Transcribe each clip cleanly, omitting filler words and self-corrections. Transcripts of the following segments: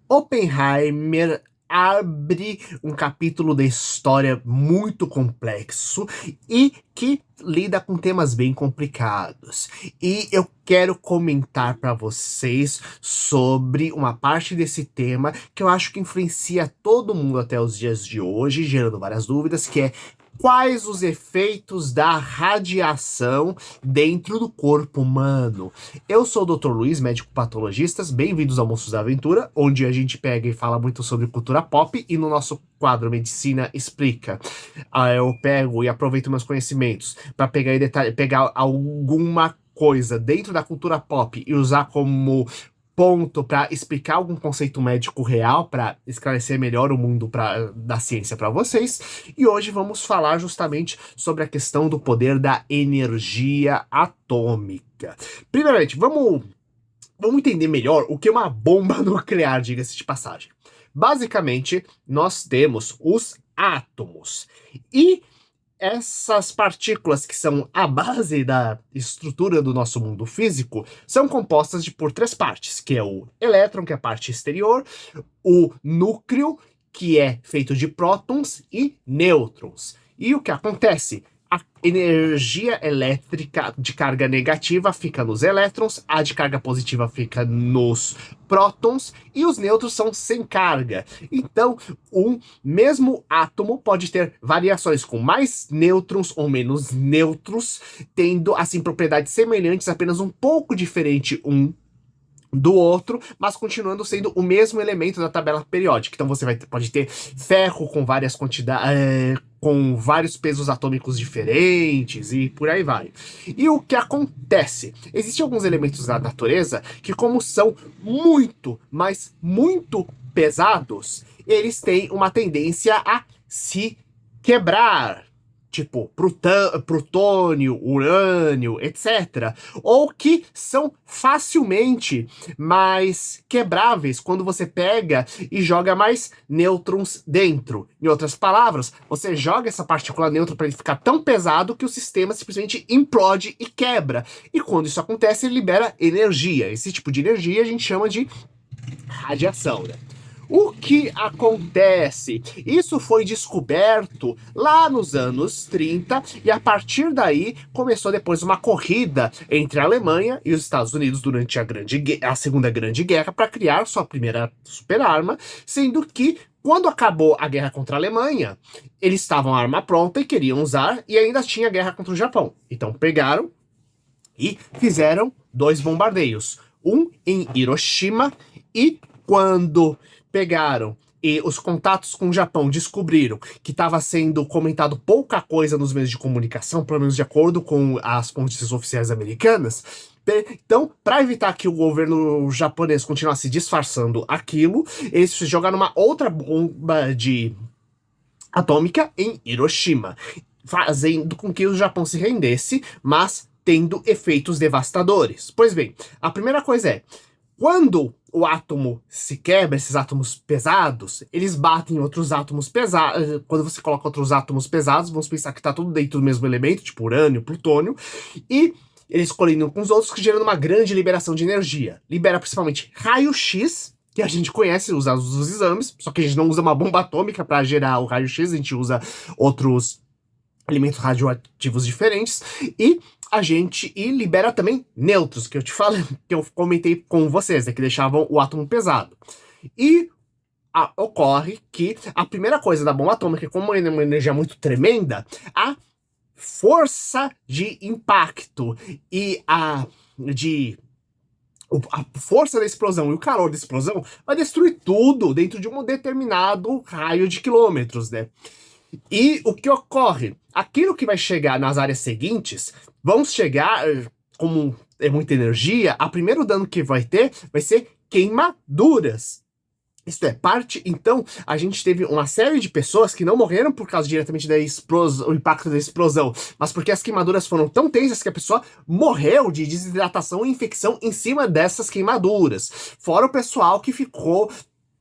Oppenheimer abre um capítulo da história muito complexo e que lida com temas bem complicados. E eu quero comentar para vocês sobre uma parte desse tema que eu acho que influencia todo mundo até os dias de hoje, gerando várias dúvidas, que é quais os efeitos da radiação dentro do corpo humano. Eu sou o Dr. Luiz, médico patologista. Bem-vindos ao Monstros da Aventura, onde a gente pega e fala muito sobre cultura pop, e no nosso quadro Medicina Explica, eu pego e aproveito meus conhecimentos para pegar pegar alguma coisa dentro da cultura pop e usar como ponto para explicar algum conceito médico real, para esclarecer melhor o mundo da ciência para vocês. E hoje vamos falar justamente sobre a questão do poder da energia atômica. Primeiramente, vamos entender melhor o que é uma bomba nuclear, diga-se de passagem. Basicamente, nós temos os átomos. E essas partículas que são a base da estrutura do nosso mundo físico são compostas por três partes, que é o elétron, que é a parte exterior, o núcleo, que é feito de prótons, e nêutrons. E o que acontece? A energia elétrica de carga negativa fica nos elétrons, a de carga positiva fica nos prótons, e os nêutrons são sem carga. Então, um mesmo átomo pode ter variações com mais nêutrons ou menos nêutrons, tendo assim propriedades semelhantes, apenas um pouco diferente do outro, mas continuando sendo o mesmo elemento da tabela periódica. Então você pode ter ferro com várias quantidades, com vários pesos atômicos diferentes e por aí vai. E o que acontece? Existem alguns elementos da natureza que, como são muito, mas muito pesados, eles têm uma tendência a se quebrar. Tipo plutônio, urânio, etc. Ou que são facilmente mais quebráveis quando você pega e joga mais nêutrons dentro. Em outras palavras, você joga essa partícula neutra para ele ficar tão pesado que o sistema simplesmente implode e quebra. E quando isso acontece, ele libera energia. Esse tipo de energia a gente chama de radiação, né? O que acontece? Isso foi descoberto lá nos anos 30 e a partir daí começou depois uma corrida entre a Alemanha e os Estados Unidos durante a Segunda Grande Guerra para criar sua primeira superarma, sendo que quando acabou a guerra contra a Alemanha, eles estavam à arma pronta e queriam usar, e ainda tinha guerra contra o Japão. Então pegaram e fizeram dois bombardeios, um em Hiroshima, e quando pegaram e os contatos com o Japão descobriram que estava sendo comentado pouca coisa nos meios de comunicação, pelo menos de acordo com as fontes oficiais americanas. Então, para evitar que o governo japonês continuasse disfarçando aquilo, eles jogaram uma outra bomba atômica em Hiroshima, fazendo com que o Japão se rendesse, mas tendo efeitos devastadores. Pois bem, a primeira coisa é, quando o átomo se quebra, esses átomos pesados, eles batem em outros átomos pesados. Quando você coloca outros átomos pesados, vamos pensar que está tudo dentro do mesmo elemento, tipo urânio, plutônio, e eles colidem com os outros, gerando uma grande liberação de energia. Libera principalmente raio-x, que a gente conhece, usa os exames, só que a gente não usa uma bomba atômica para gerar o raio-x, a gente usa outros elementos radioativos diferentes, e a gente libera também nêutrons, que eu te falei, que eu comentei com vocês, né, que deixavam o átomo pesado. E ocorre que a primeira coisa da bomba atômica, como é uma energia muito tremenda, a força de impacto e a força da explosão e o calor da explosão vai destruir tudo dentro de um determinado raio de quilômetros, né? E o que ocorre? Aquilo que vai chegar nas áreas seguintes, vão chegar, como é muita energia, o primeiro dano que vai ter vai ser queimaduras. Isto é, então, a gente teve uma série de pessoas que não morreram por causa diretamente da explosão, o impacto da explosão, mas porque as queimaduras foram tão tensas que a pessoa morreu de desidratação e infecção em cima dessas queimaduras. Fora o pessoal que ficou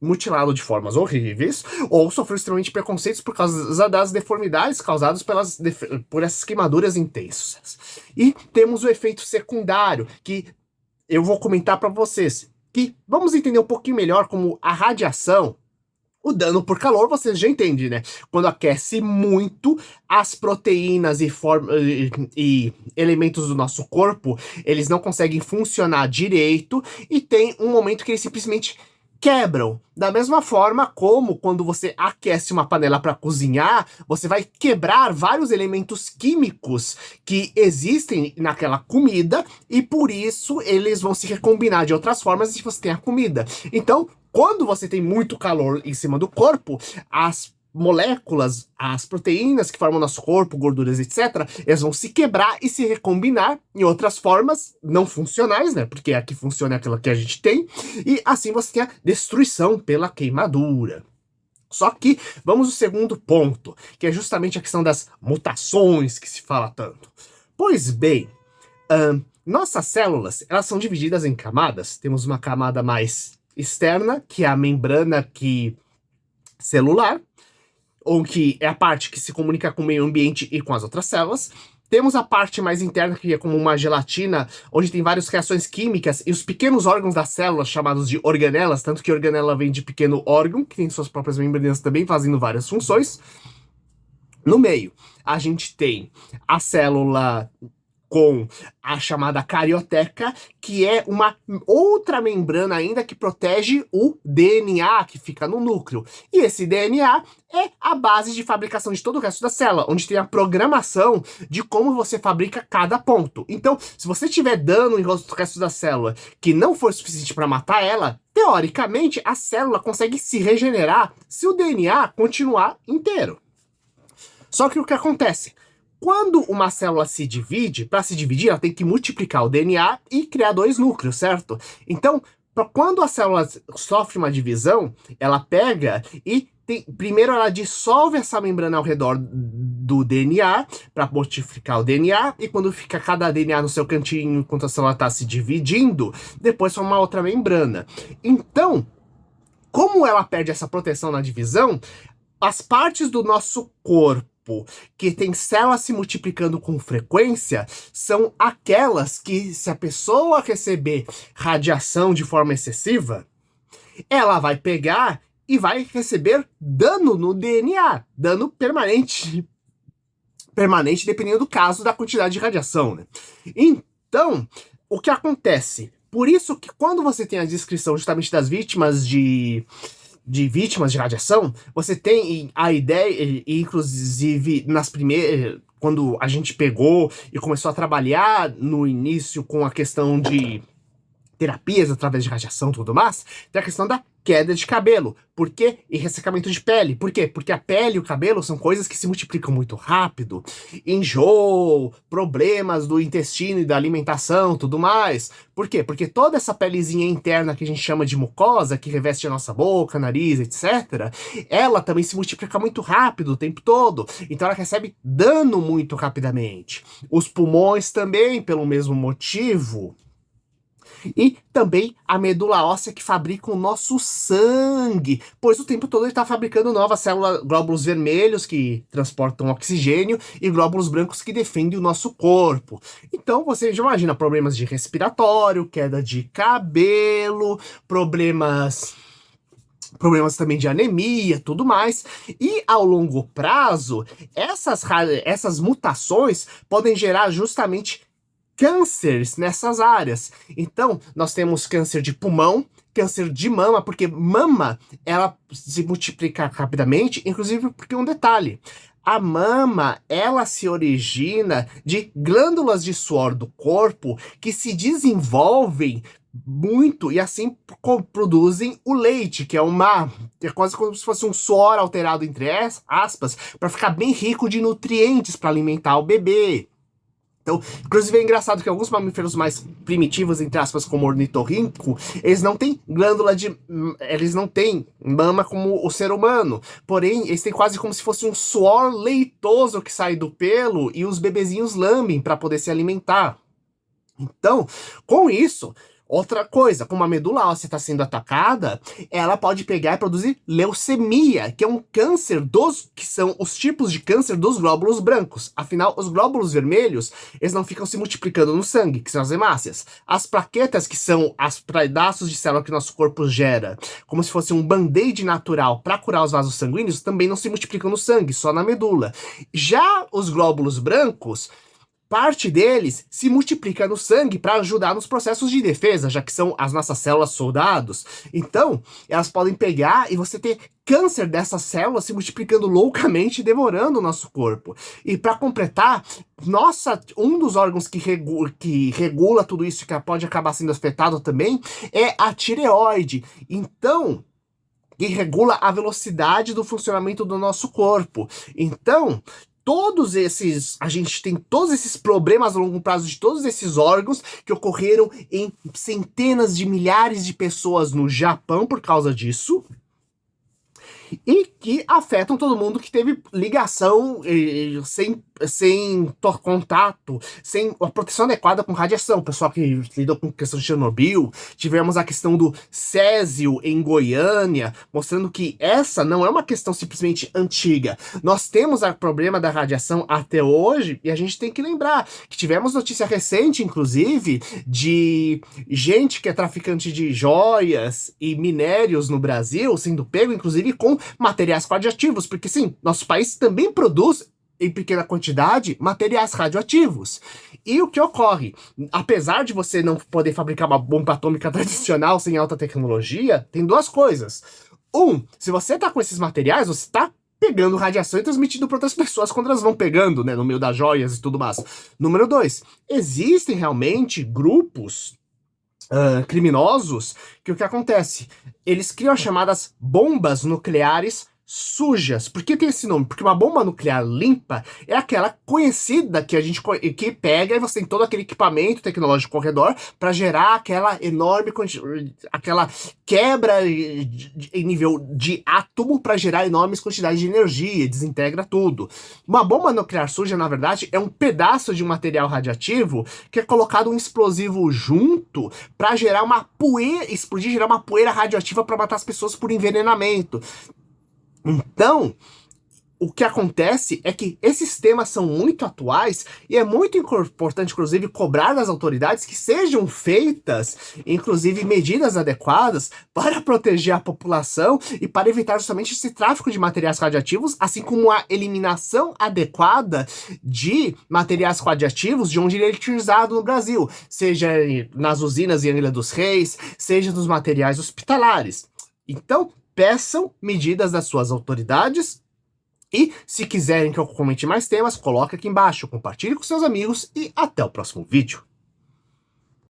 mutilado de formas horríveis, ou sofreu extremamente preconceitos por causa das deformidades causadas por essas queimaduras intensas. E temos o efeito secundário, que eu vou comentar para vocês. que vamos entender um pouquinho melhor como a radiação. O dano por calor, você já entende, né? Quando aquece muito, as proteínas e elementos do nosso corpo, eles não conseguem funcionar direito e tem um momento que eles simplesmente quebram. Da mesma forma como quando você aquece uma panela para cozinhar, você vai quebrar vários elementos químicos que existem naquela comida e por isso eles vão se recombinar de outras formas e você tem a comida. Então, quando você tem muito calor em cima do corpo, as moléculas, as proteínas que formam o nosso corpo, gorduras, etc., elas vão se quebrar e se recombinar em outras formas não funcionais, né? Porque a que funciona é aquela que a gente tem, e assim você tem a destruição pela queimadura. Só que vamos ao segundo ponto, que é justamente a questão das mutações que se fala tanto. Pois bem, nossas células, elas são divididas em camadas. Temos uma camada mais externa, que é a membrana celular, ou que é a parte que se comunica com o meio ambiente e com as outras células. Temos a parte mais interna, que é como uma gelatina, onde tem várias reações químicas e os pequenos órgãos da célula, chamados de organelas, tanto que organela vem de pequeno órgão, que tem suas próprias membranas também, fazendo várias funções. No meio, a gente tem a célula com a chamada carioteca, que é uma outra membrana ainda que protege o DNA que fica no núcleo. E esse DNA é a base de fabricação de todo o resto da célula, onde tem a programação de como você fabrica cada ponto. Então, se você tiver dano em resto da célula que não for suficiente para matar ela, teoricamente a célula consegue se regenerar se o DNA continuar inteiro. Só que o que acontece? Quando uma célula se divide, para se dividir, ela tem que multiplicar o DNA e criar dois núcleos, certo? Então, quando a célula sofre uma divisão, ela pega e primeiro ela dissolve essa membrana ao redor do DNA para multiplicar o DNA, e quando fica cada DNA no seu cantinho enquanto a célula está se dividindo, depois forma uma outra membrana. Então, como ela perde essa proteção na divisão, as partes do nosso corpo que tem células se multiplicando com frequência são aquelas que, se a pessoa receber radiação de forma excessiva, ela vai pegar e vai receber dano no DNA, dano permanente. Permanente dependendo do caso da quantidade de radiação, né? Então, o que acontece? Por isso que quando você tem a descrição justamente das vítimas de radiação, você tem a ideia, inclusive nas primeiras, quando a gente pegou e começou a trabalhar no início com a questão de terapias através de radiação e tudo mais, tem a questão da queda de cabelo. Por quê? E ressecamento de pele. Por quê? Porque a pele e o cabelo são coisas que se multiplicam muito rápido. Enjoo, problemas do intestino e da alimentação, tudo mais. Por quê? Porque toda essa pelezinha interna que a gente chama de mucosa, que reveste a nossa boca, nariz, etc., ela também se multiplica muito rápido o tempo todo. Então ela recebe dano muito rapidamente. Os pulmões também, pelo mesmo motivo. E também a medula óssea que fabrica o nosso sangue, pois o tempo todo ele está fabricando novas células, glóbulos vermelhos que transportam oxigênio e glóbulos brancos que defendem o nosso corpo. Então você já imagina problemas de respiratório, queda de cabelo, problemas também de anemia, tudo mais. E ao longo prazo, essas mutações podem gerar justamente cânceres nessas áreas. Então, nós temos câncer de pulmão, câncer de mama, porque mama, ela se multiplica rapidamente, inclusive porque um detalhe, a mama, ela se origina de glândulas de suor do corpo que se desenvolvem muito e assim produzem o leite, que é quase como se fosse um suor alterado entre aspas, para ficar bem rico de nutrientes para alimentar o bebê. Então, inclusive é engraçado que alguns mamíferos mais primitivos, entre aspas, como o ornitorrinco, eles não têm eles não têm mama como o ser humano. Porém, eles têm quase como se fosse um suor leitoso que sai do pelo e os bebezinhos lambem para poder se alimentar. Então, com isso, Outra coisa, como a medula óssea está sendo atacada, ela pode pegar e produzir leucemia, que é um câncer que são os tipos de câncer dos glóbulos brancos. Afinal, os glóbulos vermelhos, eles não ficam se multiplicando no sangue, que são as hemácias. As plaquetas, que são os pedaços de célula que nosso corpo gera, como se fosse um band-aid natural para curar os vasos sanguíneos, também não se multiplicam no sangue, só na medula. Já os glóbulos brancos, parte deles se multiplica no sangue para ajudar nos processos de defesa, já que são as nossas células soldados. Então, elas podem pegar e você ter câncer dessas células se multiplicando loucamente, devorando o nosso corpo. E para completar, um dos órgãos que regula tudo isso, que pode acabar sendo afetado também, é a tireoide. Então, que regula a velocidade do funcionamento do nosso corpo. Então, a gente tem todos esses problemas a longo prazo de todos esses órgãos que ocorreram em centenas de milhares de pessoas no Japão por causa disso, e que afetam todo mundo que teve ligação sem contato, sem a proteção adequada com radiação. O pessoal que lidou com a questão de Chernobyl, tivemos a questão do Césio em Goiânia, mostrando que essa não é uma questão simplesmente antiga. Nós temos o problema da radiação até hoje, e a gente tem que lembrar que tivemos notícia recente, inclusive, de gente que é traficante de joias e minérios no Brasil, sendo pego, inclusive, com materiais radioativos, porque sim, nosso país também produz em pequena quantidade materiais radioativos. E o que ocorre? Apesar de você não poder fabricar uma bomba atômica tradicional sem alta tecnologia, tem duas coisas. Se você tá com esses materiais, você tá pegando radiação e transmitindo para outras pessoas quando elas vão pegando, né, no meio das joias e tudo mais. Número 2, existem realmente grupos criminosos que o que acontece? Eles criam as chamadas bombas nucleares sujas. Por que tem esse nome? Porque uma bomba nuclear limpa é aquela conhecida que pega e você tem todo aquele equipamento tecnológico ao redor para gerar aquela enorme aquela quebra em nível de átomo para gerar enormes quantidades de energia, desintegra tudo. Uma bomba nuclear suja, na verdade, é um pedaço de um material radioativo que é colocado um explosivo junto para gerar uma poeira, explodir, gerar uma poeira radioativa para matar as pessoas por envenenamento. Então, o que acontece é que esses temas são muito atuais e é muito importante, inclusive, cobrar das autoridades que sejam feitas, inclusive, medidas adequadas para proteger a população e para evitar justamente esse tráfico de materiais radioativos, assim como a eliminação adequada de materiais radioativos de onde ele é utilizado no Brasil, seja nas usinas em Angra dos Reis, seja nos materiais hospitalares. Então, peçam medidas das suas autoridades e, se quiserem que eu comente mais temas, coloque aqui embaixo, compartilhe com seus amigos e até o próximo vídeo.